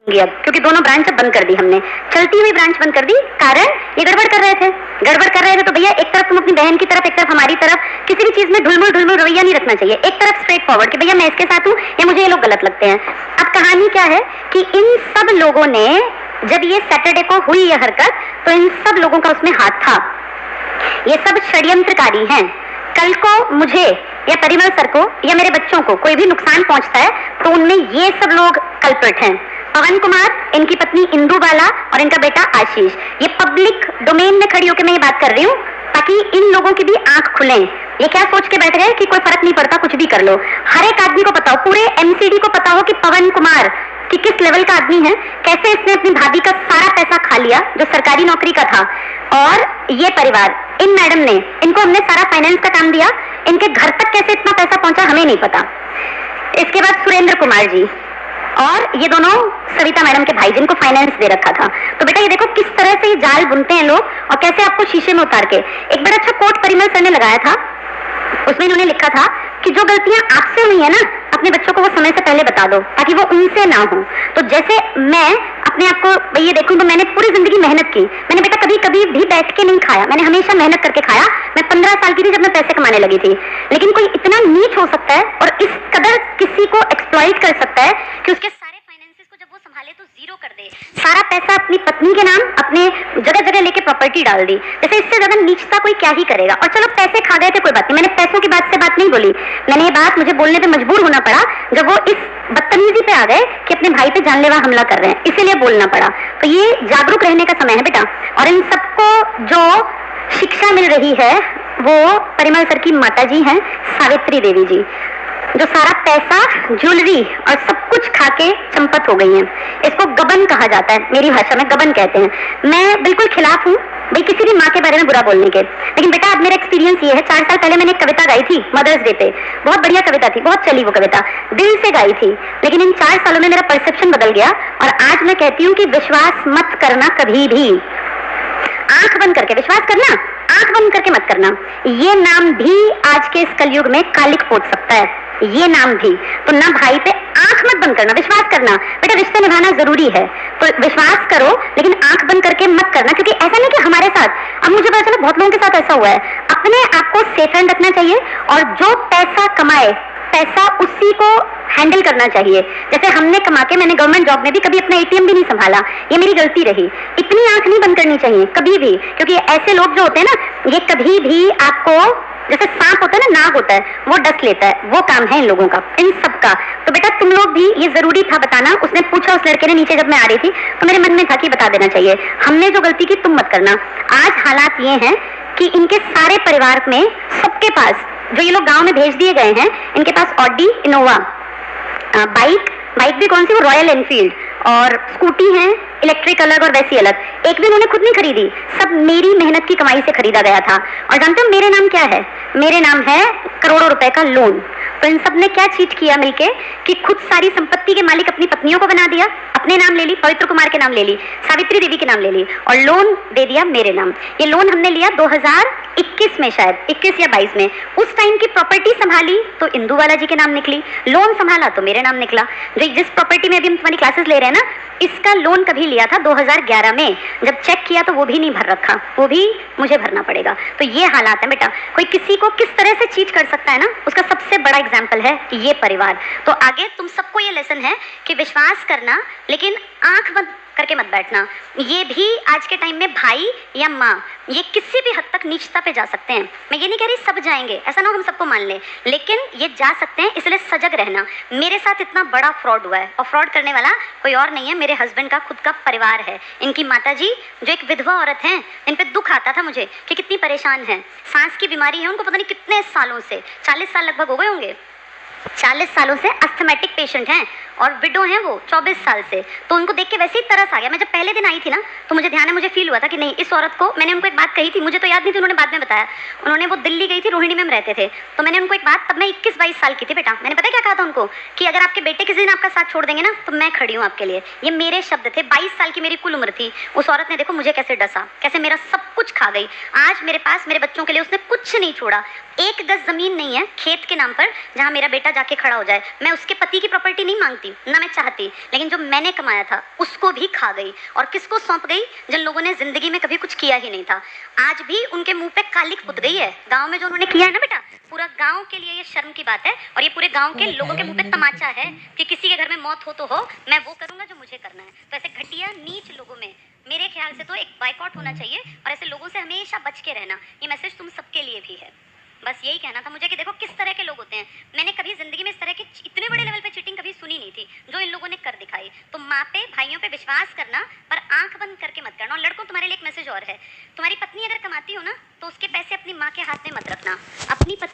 अब क्योंकि दोनों ब्रांच बंद कर दी हमने, चलती हुई ब्रांच बंद कर दी। कारण ये गड़बड़ कर रहे थे तो भैया एक तरफ तुम अपनी बहन की तरफ, एक तरफ हमारी तरफ, किसी भी चीज में ढुलमुल रवैया नहीं रखना चाहिए। एक तरफ स्ट्रेट फॉरवर्ड कि भैया मैं इसके साथ हूँ या मुझे ये लोग गलत लगते हैं। अब कहानी क्या है कि इन सब लोगों ने जब ये सैटरडे को हुई ये हरकत, तो इन सब लोगों का उसमें हाथ था। ये सब षड्यंत्रकारी हैं। कल को मुझे या परिमल सर को या मेरे बच्चों को कोई भी नुकसान पहुंचता है तो उनमें ये सब लोग कल्प्रिट हैं। पवन कुमार, इनकी पत्नी इंदु बाला और इनका बेटा आशीष। ये पब्लिक डोमेन में खड़ी होकर मैं ये बात कर रही हूँ ताकि इन लोगों की भी आंख खुले। ये क्या सोच के बैठ गए कि कोई फर्क नहीं पड़ता, कुछ भी कर लो। हर एक आदमी को पता हो, पूरे एमसीडी को पता हो कि पवन कुमार कि किस लेवल का आदमी है, कैसे इसने अपनी भाभी का सारा पैसा खा लिया जो सरकारी नौकरी का था। और ये परिवार, इन मैडम ने, इनको हमने सारा फाइनेंस का काम दिया, इनके घर तक कैसे इतना पैसा पहुंचा हमें नहीं पता। इसके बाद सुरेंद्र कुमार जी और ये दोनों सविता मैडम के भाई जिनको फाइनेंस दे रखा था। तो बेटा ये देखो किस तरह से ये जाल बुनते हैं लोग और कैसे आपको शीशे में उतार के। एक बड़ा अच्छा कोट परिमल सर ने लगाया था, उसमें इन्होंने लिखा था कि जो गलतियां आपसे हुई है ना, अपने बच्चों को वो समय से पहले बता दो ताकि वो उनसे ना हो। तो जैसे मैं अपने आप को ये देखूं तो मैंने पूरी जिंदगी मेहनत की। मैंने बेटा कभी कभी भी बैठ के नहीं खाया, मैंने हमेशा मेहनत करके खाया। मैं 15 साल की थी जब मैं पैसे कमाने लगी थी। लेकिन कोई इतना नीच हो सकता है और इस कदर किसी को एक्सप्लॉइट कर सकता है कि उसके सारे फाइनेंसेस को जब वो संभाले तो जीरो कर दे, सारा पैसा अपनी पत्नी के नाम अपने जगह जगह लेके प्रॉपर्टी डाल दी। जैसे इससे ज्यादा नीचता कोई क्या ही करेगा। और चलो पैसे खा गए थे कोई बात नहीं, मैंने पैसों की बात से बात नहीं बोली। मैंने ये बात मुझे बोलने पे मजबूर होना पड़ा जब वो इस बदतमीजी पे आ गए कि अपने भाई पे जानलेवा हमला कर रहे हैं, इसीलिए बोलना पड़ा। तो ये जागरूक रहने का समय है बेटा। और इन सबको जो शिक्षा मिल रही है वो परिमल सर की माता जी हैं सावित्री देवी जी, जो सारा पैसा, ज्वेलरी और सब कुछ खा के चंपत हो गई हैं। इसको गबन कहा जाता है, मेरी भाषा में गबन कहते हैं। मैं बिल्कुल खिलाफ हूँ भाई किसी भी माँ के बारे में बुरा बोलने के, लेकिन बेटा अब मेरा एक्सपीरियंस ये है, 4 साल पहले मैंने एक कविता गाई थी मदर्स डे पे, बहुत बढ़िया कविता थी, बहुत चली वो कविता, दिल से गाई थी। लेकिन इन 4 सालों में मेरा परसेप्शन बदल गया और आज मैं कहती हूँ कि विश्वास मत करना कभी भी। आंख बंद करके विश्वास करना, आंख बंद करके मत करना। ये नाम भी आज के इस कलयुग में कालिक पोत सकता है, ये नाम भी। तो ना भाई पे आंख मत बंद करना, विश्वास करना। बेटा रिश्ते निभाना जरूरी है तो विश्वास करो, लेकिन आंख बंद करके मत करना। क्योंकि ऐसा नहीं कि हमारे साथ, अब मुझे पता चला बहुत लोगों के साथ ऐसा हुआ है। अपने आप को सेफ हैंड रखना चाहिए और जो पैसा कमाए पैसा उसी को हैंडल करना चाहिए। जैसे हमने कमा के, मैंने गवर्नमेंट जॉब में भी कभी अपना एटीएम भी नहीं संभाला, ये मेरी गलती रही। इतनी आंख नहीं बंद करनी चाहिए कभी भी, क्योंकि ऐसे लोग जो होते हैं ना, ये कभी भी आपको, जैसे सांप होता है ना, नाग होता है, वो डस लेता है, वो काम है इन लोगों का, इन सब का। तो बेटा तुम लोग भी, ये जरूरी था बताना। उसने पूछा उस लड़के ने नीचे जब मैं आ रही थी, तो मेरे मन में था कि बता देना चाहिए, हमने जो गलती की तुम मत करना। आज हालात ये हैं कि इनके सारे परिवार में सबके पास, जो ये लोग गांव में भेज दिए गए हैं, इनके पास ऑडी, इनोवा, बाइक भी कौन सी, वो रॉयल एनफील्ड, और स्कूटी है इलेक्ट्रिक अलग और वैसी अलग। एक भी उन्होंने खुद नहीं खरीदी, सब मेरी मेहनत की कमाई से खरीदा गया था। और जानते हो मेरे नाम क्या है? मेरे नाम है करोड़ों रुपए का लोन। तो इन सब ने क्या चीट किया मिलके कि खुद सारी संपत्ति के मालिक अपनी पत्नियों को बना दिया, अपने नाम ले ली, पवित्र कुमार के नाम ले ली, सावित्री देवी के नाम ले ली और लोन दे दिया मेरे नाम। ये लोन हमने लिया 2021 में, शायद 21 या 22 में। उस टाइम की प्रॉपर्टी संभाली तो इंदु बाला जी के नाम निकली, लोन संभाला तो मेरे नाम निकला। जो जिस प्रॉपर्टी में अभी हम तुम्हारी क्लासेस ले रहे हैं ना, इसका लोन कभी लिया था 2011 में, जब चेक किया तो वो भी नहीं भर रखा, वो भी मुझे भरना पड़ेगा। तो ये हालात है बेटा। कोई किसी को किस तरह से चीट कर सकता है ना, उसका सबसे बड़ा एग्जाम्पल है ये परिवार। तो आगे तुम सबको ये लेसन है कि विश्वास करना, लेकिन आंख बंद करके मत बैठना। ये भी आज के टाइम में भाई या माँ, ये किसी भी हद तक नीचता पे जा सकते हैं। मैं ये नहीं कह रही सब जाएंगे, ऐसा ना हो हम सबको मान लें, लेकिन ये जा सकते हैं, इसलिए सजग रहना। मेरे साथ इतना बड़ा फ्रॉड हुआ है और फ्रॉड करने वाला कोई और नहीं है, मेरे हस्बैंड का खुद का परिवार है। इनकी माताजी जो एक विधवा औरत हैं, इन पे दुख आता था मुझे कि कितनी परेशान है, सांस की बीमारी है उनको, पता नहीं कितने सालों से, 40 साल लगभग हो गए होंगे, 40 सालों से अस्थमेटिक पेशेंट हैं और विडो हैं वो 24 साल से। तो उनको देख के वैसे ही तरस आ गया। मैं जब पहले दिन आई थी ना, तो मुझे ध्यान है, मुझे फील हुआ था कि नहीं, इस औरत को, मैंने उनको एक बात कही थी, मुझे तो याद नहीं थी, उन्होंने बाद में बताया। उन्होंने, वो दिल्ली गई थी, रोहिणी में हम रहते थे, तो मैंने उनको एक बात, तब मैं 21-22 साल की थी बेटा, मैंने पता क्या कहा था उनको कि अगर आपके बेटे किसी दिन आपका साथ छोड़ देंगे ना, तो मैं खड़ी हूँ आपके लिए। ये मेरे शब्द थे। 22 साल की मेरी कुल उम्र थी। उस औरत ने देखो मुझे कैसे डसा, कैसे मेरा सब कुछ खा गई। आज मेरे पास मेरे बच्चों के लिए उसने कुछ नहीं छोड़ा। 1 गज जमीन नहीं है खेत के नाम पर जहाँ मेरा बेटा जाके खड़ा हो जाए। मैं उसके पति की प्रॉपर्टी नहीं मांगती। होती, ना मैं चाहती, लेकिन जो मैंने कमाया था उसको भी खा गई। और किसको सौंप गई? जिन लोगों ने जिंदगी में कभी कुछ किया ही नहीं था। आज भी उनके मुंह पे कालिक पुत गई है। गांव में जो उन्होंने किया है ना बेटा, पूरा गांव के लिए ये शर्म की बात है, और ये पूरे गांव के लोगों के मुंह पे तमाचा है कि किसी के घर में मौत हो तो हो, मैं वो करूंगा जो मुझे करना है। तो ऐसे घटिया नीच लोगों में मेरे ख्याल से तो एक बाइकआउट होना चाहिए, और ऐसे लोगों से हमेशा बच के रहना। ये मैसेज तुम सबके लिए भी है। बस यही कहना था मुझे कि देखो किस तरह के लोग होते हैं। मैंने कभी जिंदगी में इस तरह की इतने बड़े लेवल पे चीटिंग कभी सुनी नहीं थी जो इन लोगों ने कर दिखाई। तो माँ पे भाइयों पे विश्वास करना, पर आंख बंद करके मत करना। और लड़कों, तुम्हारे लिए एक मैसेज और है, तुम्हारी पत्नी अगर कमाती हो ना तो उसके पैसे अपनी माँ के हाथ में मत रखना। अपनी पत्नी